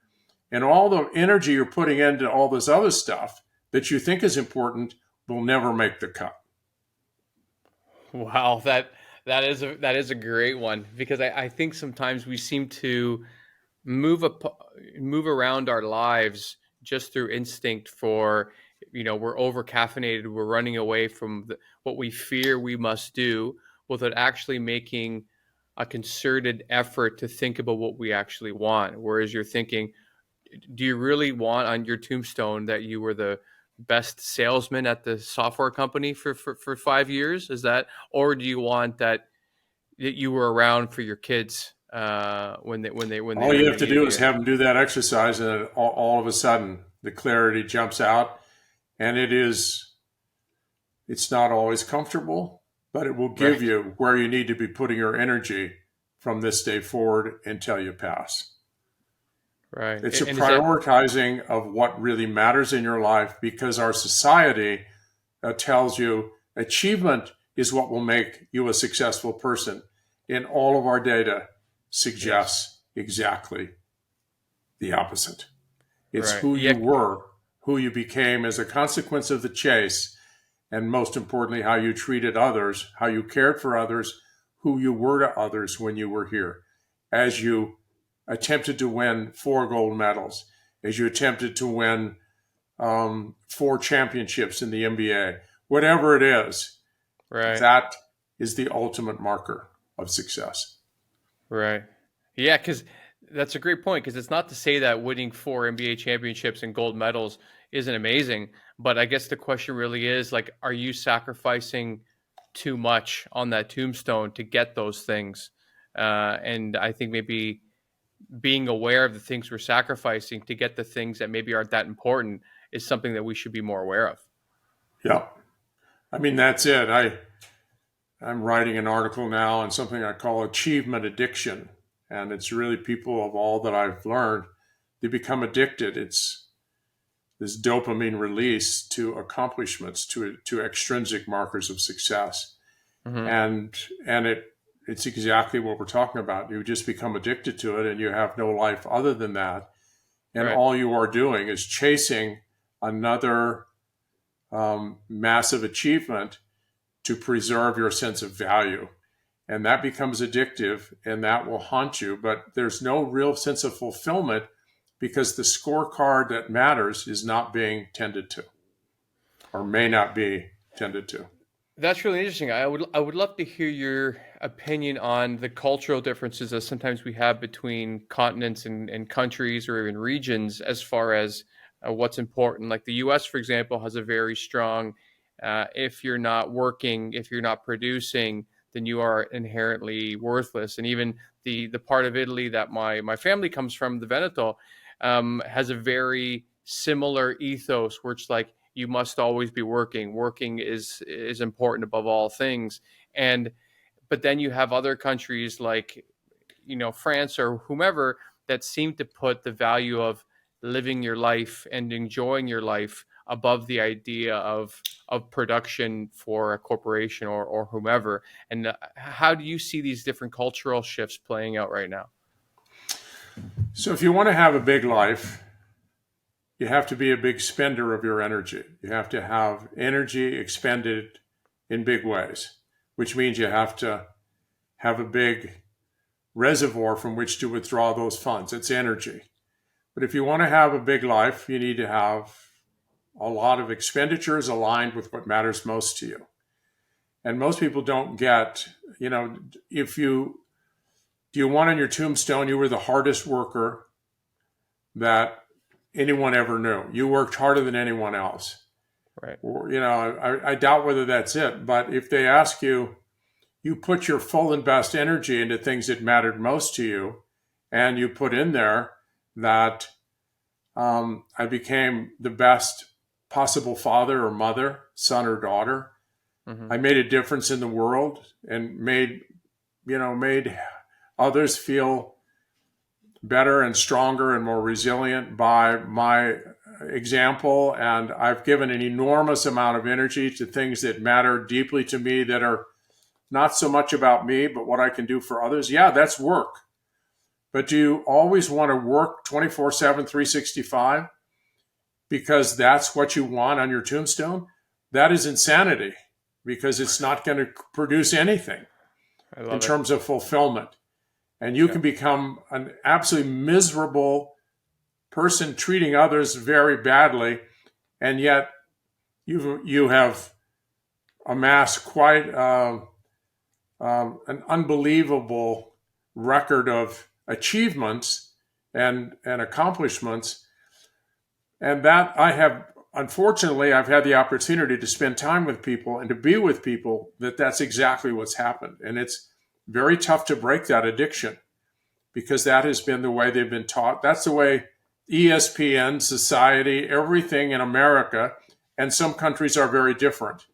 and all the energy you're putting into all this other stuff that you think is important will never make the cut. Wow, That is a great one because I think sometimes we seem to move up move around our lives just through instinct for we're over caffeinated, we're running away from what we fear we must do without actually making a concerted effort to think about what we actually want. Whereas you're thinking, do you really want on your tombstone that you were the best salesman at the software company for 5 years? Is that, or do you want that you were around for your kids when they All you really have to needed do is you? have them do that exercise, and all of a sudden the clarity jumps out, and it's not always comfortable, but it will give Right, you where you need to be putting your energy from this day forward until you pass. right. It's a And is that prioritizing of what really matters in your life, because our society tells you achievement is what will make you a successful person. And all of our data yes, suggests exactly the opposite. It's right, who you yeah, were, who you became as a consequence of the chase, and most importantly, how you treated others, how you cared for others, who you were to others when you were here. As you attempted to win 4 gold medals, as you attempted to win 4 championships in the NBA, whatever it is, right, that is the ultimate marker of success. right, yeah. Because that's a great point. Because it's not to say that winning 4 NBA championships and gold medals isn't amazing, but I guess the question really is like, are you sacrificing too much on that tombstone to get those things? And I think maybe being aware of the things we're sacrificing to get the things that maybe aren't that important is something that we should be more aware of. Yeah. I mean, that's it. I'm writing an article now on something I call achievement addiction. And it's really people of all that I've learned, they become addicted. It's this dopamine release to accomplishments, to extrinsic markers of success. Hmm. And and it's exactly what we're talking about. You just become addicted to it and you have no life other than that. And Right. all you are doing is chasing another massive achievement to preserve your sense of value. And that becomes addictive and that will haunt you. But there's no real sense of fulfillment because the scorecard that matters is not being tended to or may not be tended to. That's really interesting. I would love to hear your opinion on the cultural differences that sometimes we have between continents and countries or even regions as far as what's important. Like the U.S., for example, has a very strong if you're not working, if you're not producing, then you are inherently worthless. And even the part of Italy that my family comes from, the Veneto, has a very similar ethos where it's like you must always be working. Working is important above all things. And but then you have other countries like France or whomever that seem to put the value of living your life and enjoying your life above the idea of production for a corporation or whomever. And how do you see these different cultural shifts playing out right now? So if you want to have a big life, you have to be a big spender of your energy. You have to have energy expended in big ways, which means you have to have a big reservoir from which to withdraw those funds. It's energy. But if you want to have a big life, you need to have a lot of expenditures aligned with what matters most to you. And most people don't get, if you do you want on your tombstone, you were the hardest worker that anyone ever knew. You worked harder than anyone else. Right. Or, I doubt whether that's it. But if they ask you, you put your full and best energy into things that mattered most to you, and you put in there that I became the best possible father or mother, son or daughter. Hmm. I made a difference in the world and made others feel better and stronger and more resilient by my example. And I've given an enormous amount of energy to things that matter deeply to me that are not so much about me, but what I can do for others. Yeah, that's work. But do you always want to work 24/7, 365 because that's what you want on your tombstone? That is insanity because it's not going to produce anything. I in love it. terms of fulfillment. And you Yeah. can become an absolutely miserable person treating others very badly, and yet you have amassed quite an unbelievable record of achievements and accomplishments. And that I have, unfortunately, I've had the opportunity to spend time with people and to be with people that's exactly what's happened. And it's very tough to break that addiction because that has been the way they've been taught. That's the way ESPN, society, everything in America, and some countries are very different.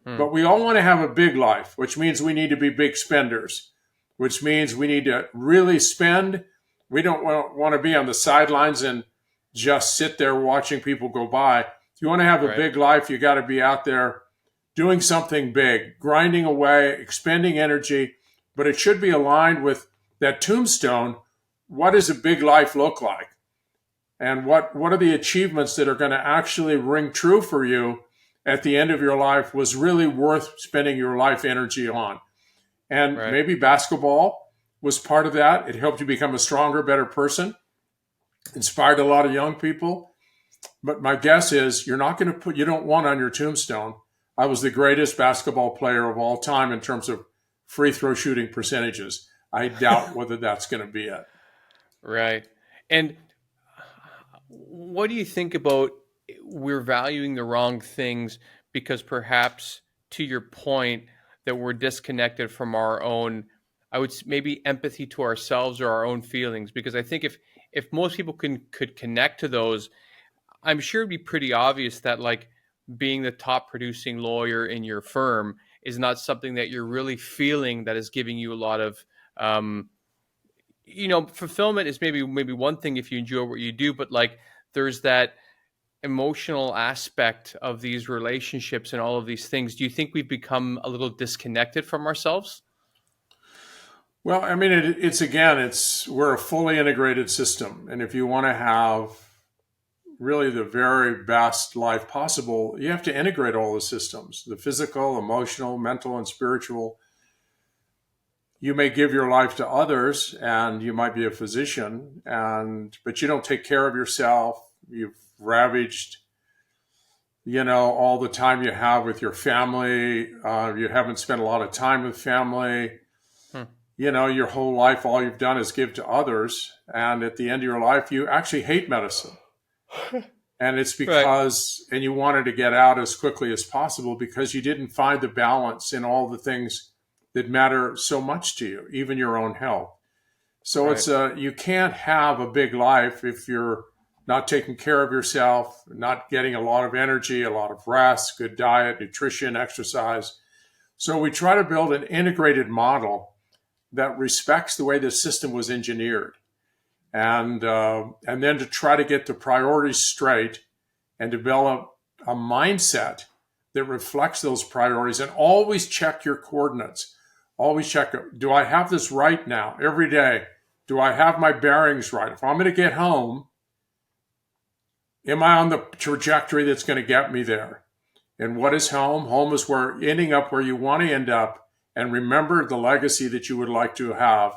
Hmm. But we all want to have a big life, which means we need to be big spenders, which means we need to really spend. We don't want to be on the sidelines and just sit there watching people go by. If you want to have a Right. big life, you got to be out there doing something big, grinding away, expending energy, but it should be aligned with that tombstone. What does a big life look like? And what are the achievements that are going to actually ring true for you at the end of your life was really worth spending your life energy on? And Right. maybe basketball was part of that. It helped you become a stronger, better person, inspired a lot of young people. But my guess is you don't want on your tombstone, I was the greatest basketball player of all time in terms of free throw shooting percentages. I doubt whether that's going to be it. Right. And what do you think about we're valuing the wrong things because perhaps to your point that we're disconnected from our own, I would maybe empathy to ourselves or our own feelings, because I think if most people could connect to those, I'm sure it'd be pretty obvious that like being the top producing lawyer in your firm is not something that you're really feeling that is giving you a lot of um, fulfillment is maybe one thing if you enjoy what you do, but like there's that emotional aspect of these relationships and all of these things. Do you think we've become a little disconnected from ourselves? Well, I mean, we're a fully integrated system, and if you want to have really the very best life possible, you have to integrate all the systems: the physical, emotional, mental, and spiritual. You may give your life to others, and you might be a physician, but you don't take care of yourself. You've ravaged, all the time you have with your family. You haven't spent a lot of time with family. Hmm. Your whole life, all you've done is give to others. And at the end of your life, you actually hate medicine. And it's Right. and you wanted to get out as quickly as possible because you didn't find the balance in all the things that matter so much to you, even your own health. So Right. you can't have a big life if you're not taking care of yourself, not getting a lot of energy, a lot of rest, good diet, nutrition, exercise. So we try to build an integrated model that respects the way the system was engineered, and then to try to get the priorities straight and develop a mindset that reflects those priorities, and always check your coordinates. Always check, do I have this right now every day? Do I have my bearings right? If I'm going to get home, am I on the trajectory that's going to get me there? And what is home? Home is ending up where you want to end up, and remember the legacy that you would like to have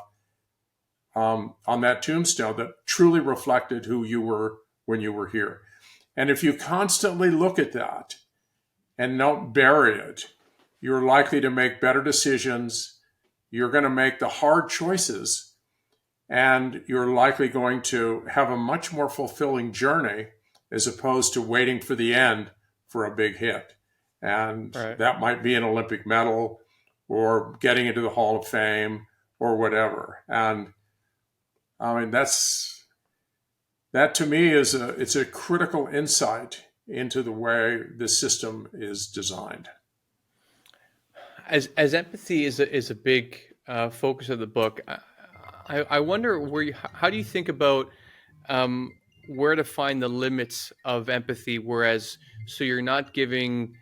on that tombstone that truly reflected who you were when you were here. And if you constantly look at that and don't bury it, you're likely to make better decisions. You're going to make the hard choices, and you're likely going to have a much more fulfilling journey as opposed to waiting for the end for a big hit. And Right. that might be an Olympic medal or getting into the Hall of Fame or whatever. And I mean, that to me it's a critical insight into the way the system is designed. As empathy is a big focus of the book, I wonder how do you think about um, where to find the limits of empathy? Whereas, so you're not giving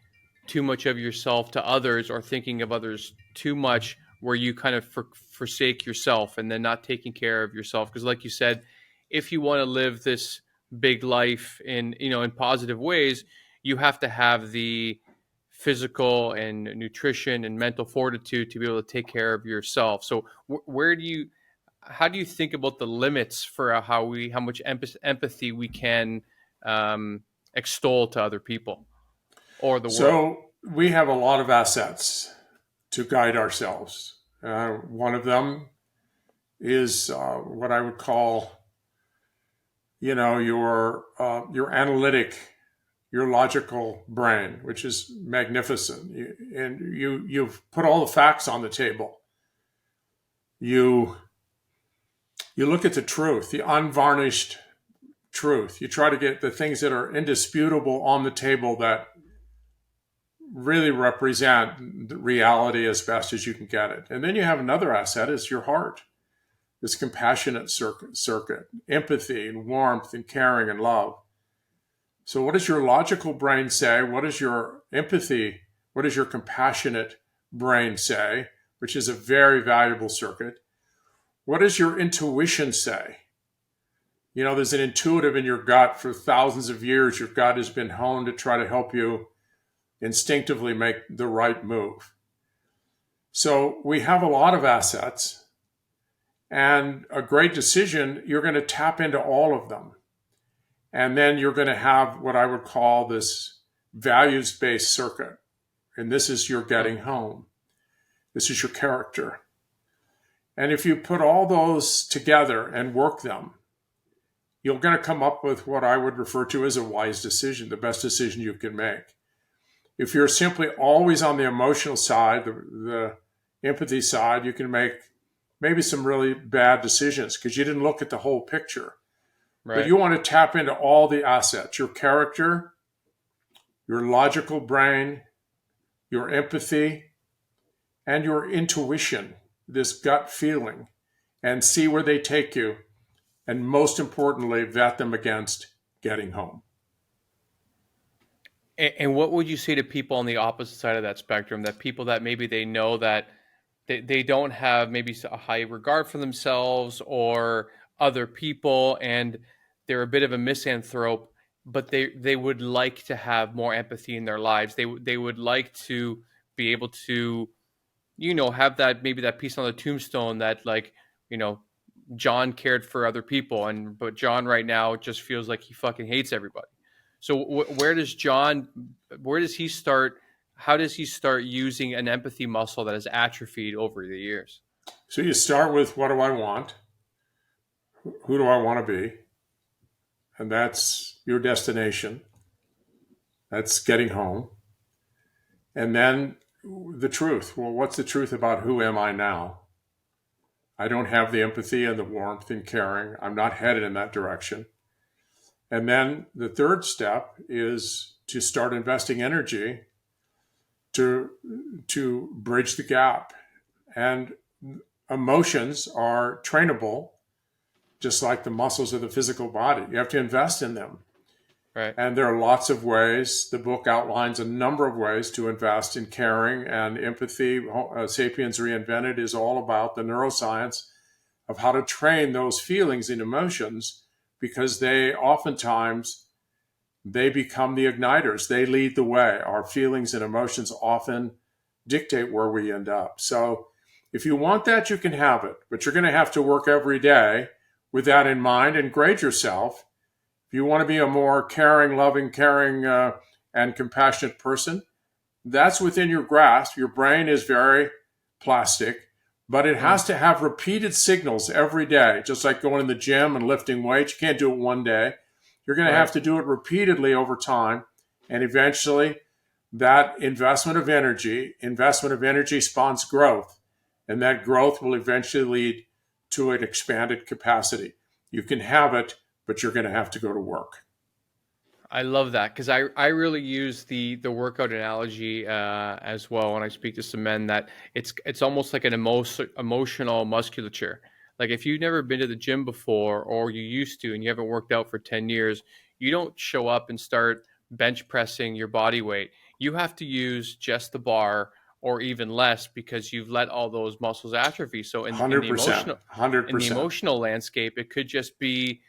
too much of yourself to others or thinking of others too much, where you kind of forsake yourself and then not taking care of yourself. Because, like you said, if you want to live this big life in in positive ways, you have to have the physical and nutrition and mental fortitude to be able to take care of yourself. So where do you, how do you think about the limits for how much empathy we can extol to other people or the world? So we have a lot of assets to guide ourselves. One of them is what I would call, your analytic, your logical brain, which is magnificent. You've put all the facts on the table. You you look at the truth, the unvarnished truth. You try to get the things that are indisputable on the table that really represent the reality as best as you can get it. And then you have another asset is your heart, this compassionate circuit, empathy and warmth and caring and love. So what does your logical brain say? What does your empathy, what does your compassionate brain say, which is a very valuable circuit? What does your intuition say? There's an intuitive in your gut for thousands of years. Your gut has been honed to try to help you instinctively make the right move. So we have a lot of assets, and a great decision, you're going to tap into all of them. And then you're going to have what I would call this values-based circuit. And this is your getting home. This is your character. And if you put all those together and work them, you're going to come up with what I would refer to as a wise decision, the best decision you can make. If you're simply always on the emotional side, the empathy side, you can make maybe some really bad decisions because you didn't look at the whole picture. Right. But you want to tap into all the assets, your character, your logical brain, your empathy, and your intuition, this gut feeling, and see where they take you. And most importantly, vet them against getting home. And what would you say to people on the opposite side of that spectrum, that people that maybe they know that they don't have maybe a high regard for themselves or other people, and they're a bit of a misanthrope, but they would like to have more empathy in their lives. They would like to be able to, have that, maybe that piece on the tombstone that, like, John cared for other people, but John right now just feels like he fucking hates everybody. So where does he start? How does he start using an empathy muscle that has atrophied over the years? So you start with, what do I want? Who do I want to be? And that's your destination. That's getting home. And then the truth. Well, what's the truth about who am I now? I don't have the empathy and the warmth and caring. I'm not headed in that direction. And then the third step is to start investing energy to bridge the gap. And emotions are trainable, just like the muscles of the physical body. You have to invest in them. Right. And there are lots of ways. The book outlines a number of ways to invest in caring and empathy. Sapiens Reinvented is all about the neuroscience of how to train those feelings and emotions, because they oftentimes, they become the igniters. They lead the way. Our feelings and emotions often dictate where we end up. So if you want that, you can have it, but you're going to have to work every day with that in mind and grade yourself. If you want to be a more caring, loving, caring, and compassionate person, that's within your grasp. Your brain is very plastic, but it has to have repeated signals every day, just like going in the gym and lifting weights. You can't do it one day. You're going to have to do it repeatedly over time. And eventually, that investment of energy spawns growth. And that growth will eventually lead to an expanded capacity. You can have it, but you're going to have to go to work. I love that, because I really use the workout analogy as well when I speak to some men, that it's almost like an emotional musculature. Like, if you've never been to the gym before, or you used to and you haven't worked out for 10 years, you don't show up and start bench pressing your body weight. You have to use just the bar or even less, because you've let all those muscles atrophy. So in the 100%. emotional landscape, it could just be,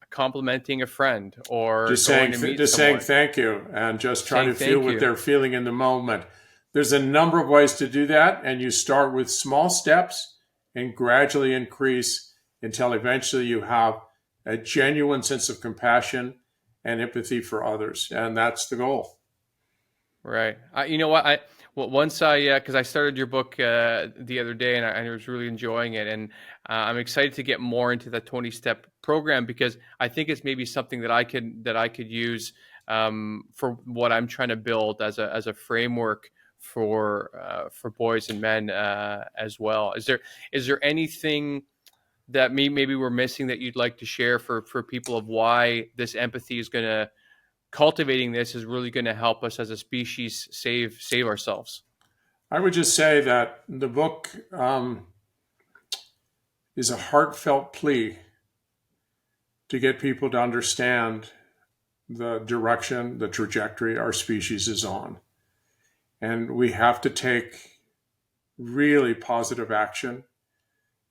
complimenting a friend or Just going saying, to meet just saying someone, thank you and just trying saying to feel thank what you. they're feeling in the moment. There's a number of ways to do that, and you start with small steps and gradually increase until eventually you have a genuine sense of compassion and empathy for others, and that's the goal. Right. You know what? Once because I started your book the other day, and I was really enjoying it, and I'm excited to get more into the 20-step program because I think it's maybe something that I could use for what I'm trying to build as a framework for boys and men as well. Is there anything that maybe we're missing that you'd like to share for people of why this empathy is going to cultivating this is really going to help us as a species save ourselves? I would just say that the book is a heartfelt plea to get people to understand the direction, the trajectory our species is on. And we have to take really positive action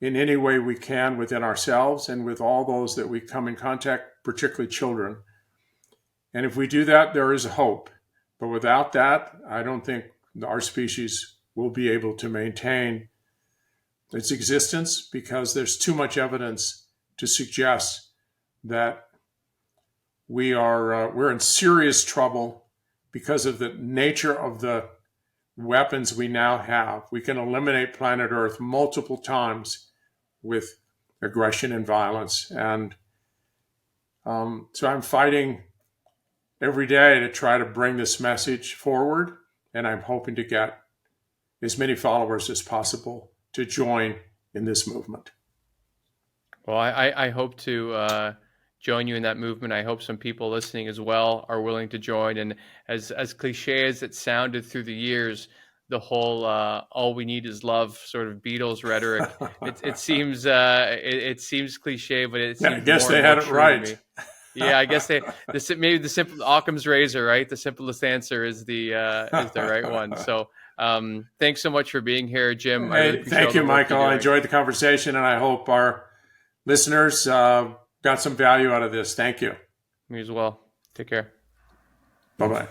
in any way we can within ourselves and with all those that we come in contact, particularly children. And if we do that, there is hope. But without that, I don't think our species will be able to maintain its existence because there's too much evidence to suggest that we're in serious trouble because of the nature of the weapons we now have. We can eliminate planet Earth multiple times with aggression and violence. And so I'm fighting every day to try to bring this message forward. And I'm hoping to get as many followers as possible to join in this movement. Well, I hope to join you in that movement. I hope some people listening as well are willing to join. And as cliche as it sounded through the years, the whole "all we need is love" sort of Beatles rhetoric. It seems cliche, but it Yeah, I seems guess more and they more had it true to right. me. Yeah, I guess maybe the simple Occam's razor, right? The simplest answer is the right one. So thanks so much for being here, Jim. I really Hey, appreciate all thank the you, work you're Michael. I doing. enjoyed the conversation, and I hope our listeners got some value out of this. Thank you. Me as well. Take care. Bye bye.